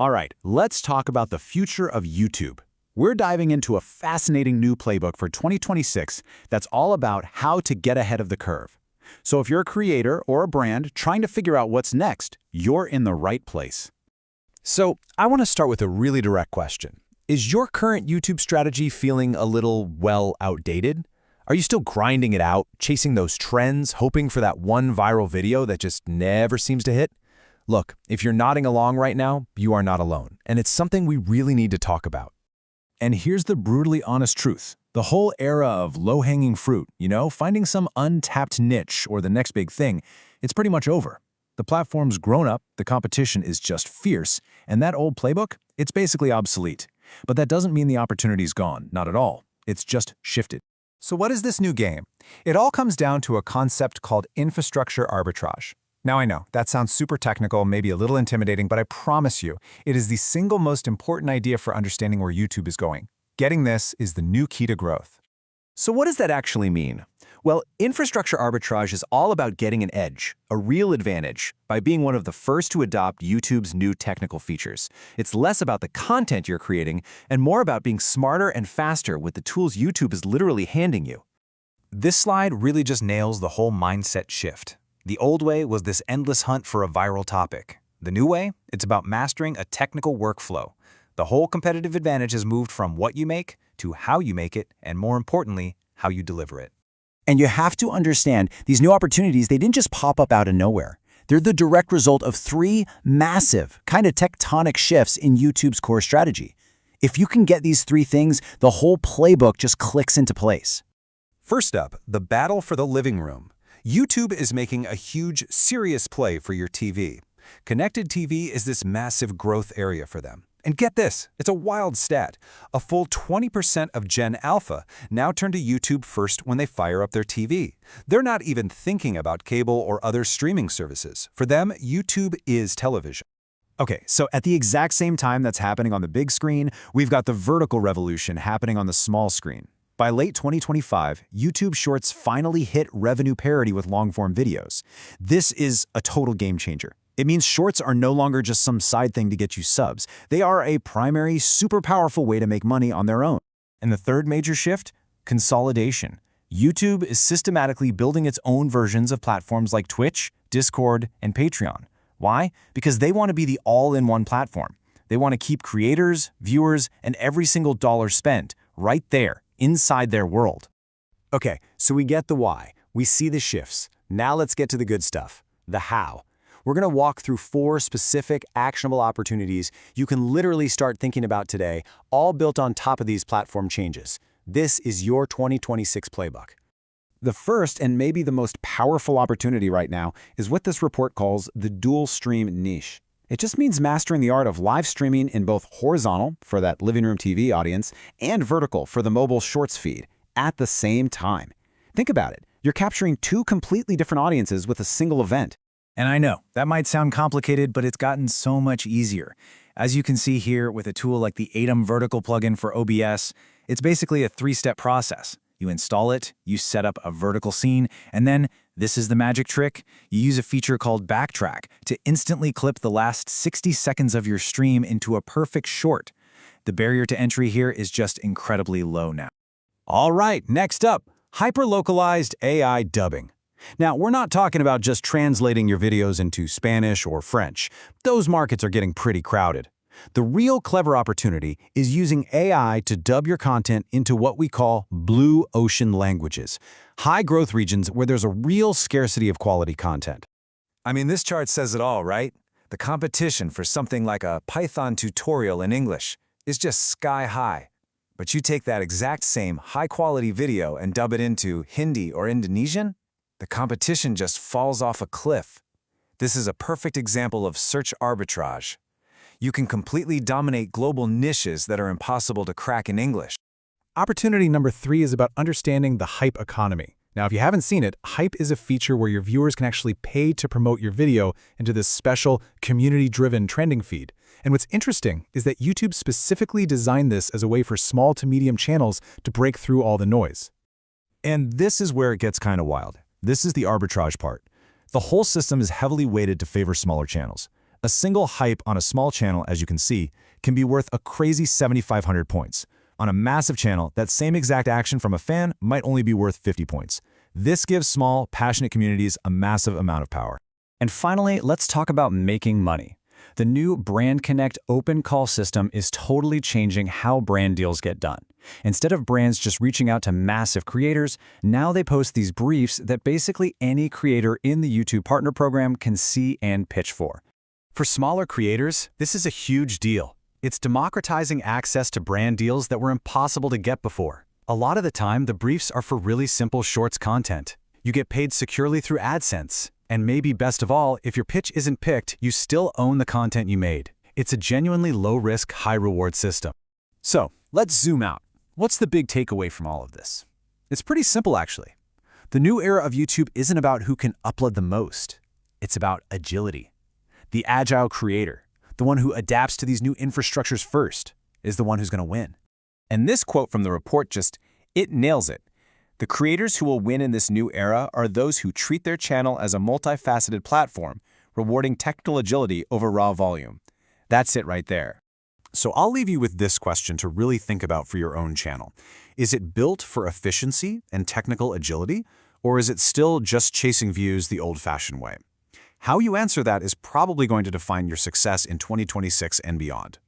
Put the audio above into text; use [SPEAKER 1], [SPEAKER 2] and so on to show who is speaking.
[SPEAKER 1] All right, let's talk about the future of YouTube. We're diving into a fascinating new playbook for 2026 that's all about how to get ahead of the curve. So if you're a creator or a brand trying to figure out what's next, you're in the right place.
[SPEAKER 2] So I want to start with a really direct question. Is your current YouTube strategy feeling a little, well, outdated? Are you still grinding it out, chasing those trends, hoping for that one viral video that just never seems to hit? Look, if you're nodding along right now, you are not alone, and it's something we really need to talk about.
[SPEAKER 1] And here's the brutally honest truth. The whole era of low-hanging fruit, finding some untapped niche or the next big thing, it's pretty much over. The platform's grown up, the competition is just fierce, and that old playbook, it's basically obsolete. But that doesn't mean the opportunity's gone, not at all. It's just shifted.
[SPEAKER 3] So what is this new game? It all comes down to a concept called infrastructure arbitrage. Now I know, that sounds super technical, maybe a little intimidating, but I promise you, it is the single most important idea for understanding where YouTube is going. Getting this is the new key to growth.
[SPEAKER 2] So what does that actually mean? Well, infrastructure arbitrage is all about getting an edge, a real advantage, by being one of the first to adopt YouTube's new technical features. It's less about the content you're creating and more about being smarter and faster with the tools YouTube is literally handing you.
[SPEAKER 3] This slide really just nails the whole mindset shift. The old way was this endless hunt for a viral topic. The new way, it's about mastering a technical workflow. The whole competitive advantage has moved from what you make to how you make it, and more importantly, how you deliver it.
[SPEAKER 4] And you have to understand, these new opportunities, they didn't just pop up out of nowhere. They're the direct result of three massive, kind of tectonic shifts in YouTube's core strategy. If you can get these three things, the whole playbook just clicks into place.
[SPEAKER 3] First up, the battle for the living room. YouTube is making a huge, serious play for your TV. Connected TV is this massive growth area for them. And get this, it's a wild stat. A full 20% of Gen Alpha now turn to YouTube first when they fire up their TV. They're not even thinking about cable or other streaming services. For them, YouTube is television.
[SPEAKER 1] Okay, so at the exact same time that's happening on the big screen, we've got the vertical revolution happening on the small screen. By late 2025, YouTube Shorts finally hit revenue parity with long-form videos. This is a total game changer. It means Shorts are no longer just some side thing to get you subs. They are a primary, super powerful way to make money on their own.
[SPEAKER 2] And the third major shift? Consolidation. YouTube is systematically building its own versions of platforms like Twitch, Discord, and Patreon. Why? Because they want to be the all-in-one platform. They want to keep creators, viewers, and every single dollar spent right there, inside their world.
[SPEAKER 1] Okay, so we get the why. We see the shifts. Now let's get to the good stuff, the how. We're going to walk through 4 specific, actionable opportunities you can literally start thinking about today, all built on top of these platform changes. This is your 2026 playbook. The first, and maybe the most powerful opportunity right now, is what this report calls the dual stream niche. It just means mastering the art of live streaming in both horizontal, for that living room TV audience, and vertical, for the mobile shorts feed, at the same time. Think about it. You're capturing 2 completely different audiences with a single event.
[SPEAKER 5] And I know, that might sound complicated, but it's gotten so much easier. As you can see here with a tool like the Atom Vertical plugin for OBS, it's basically a 3-step process. You install it, you set up a vertical scene, and then, this is the magic trick, you use a feature called Backtrack to instantly clip the last 60 seconds of your stream into a perfect short. The barrier to entry here is just incredibly low now.
[SPEAKER 1] All right, next up, hyper-localized AI dubbing. Now, we're not talking about just translating your videos into Spanish or French. Those markets are getting pretty crowded. The real clever opportunity is using AI to dub your content into what we call blue ocean languages, high-growth regions where there's a real scarcity of quality content.
[SPEAKER 3] I mean, this chart says it all, right? The competition for something like a Python tutorial in English is just sky high. But you take that exact same high-quality video and dub it into Hindi or Indonesian, the competition just falls off a cliff. This is a perfect example of search arbitrage. You can completely dominate global niches that are impossible to crack in English.
[SPEAKER 6] Opportunity number 3 is about understanding the hype economy. Now, if you haven't seen it, hype is a feature where your viewers can actually pay to promote your video into this special, community-driven trending feed. And what's interesting is that YouTube specifically designed this as a way for small to medium channels to break through all the noise.
[SPEAKER 2] And this is where it gets kind of wild. This is the arbitrage part. The whole system is heavily weighted to favor smaller channels.
[SPEAKER 3] A single hype on a small channel, as you can see, can be worth a crazy 7,500 points. On a massive channel, that same exact action from a fan might only be worth 50 points. This gives small, passionate communities a massive amount of power.
[SPEAKER 4] And finally, let's talk about making money. The new Brand Connect open call system is totally changing how brand deals get done. Instead of brands just reaching out to massive creators, now they post these briefs that basically any creator in the YouTube Partner Program can see and pitch for.
[SPEAKER 2] For smaller creators, this is a huge deal. It's democratizing access to brand deals that were impossible to get before. A lot of the time, the briefs are for really simple shorts content. You get paid securely through AdSense. And maybe best of all, if your pitch isn't picked, you still own the content you made. It's a genuinely low-risk, high-reward system. So, let's zoom out. What's the big takeaway from all of this? It's pretty simple, actually. The new era of YouTube isn't about who can upload the most. It's about agility. The agile creator, the one who adapts to these new infrastructures first, is the one who's going to win.
[SPEAKER 7] And this quote from the report it nails it. The creators who will win in this new era are those who treat their channel as a multifaceted platform, rewarding technical agility over raw volume. That's it right there.
[SPEAKER 2] So I'll leave you with this question to really think about for your own channel. Is it built for efficiency and technical agility, or is it still just chasing views the old-fashioned way? How you answer that is probably going to define your success in 2026 and beyond.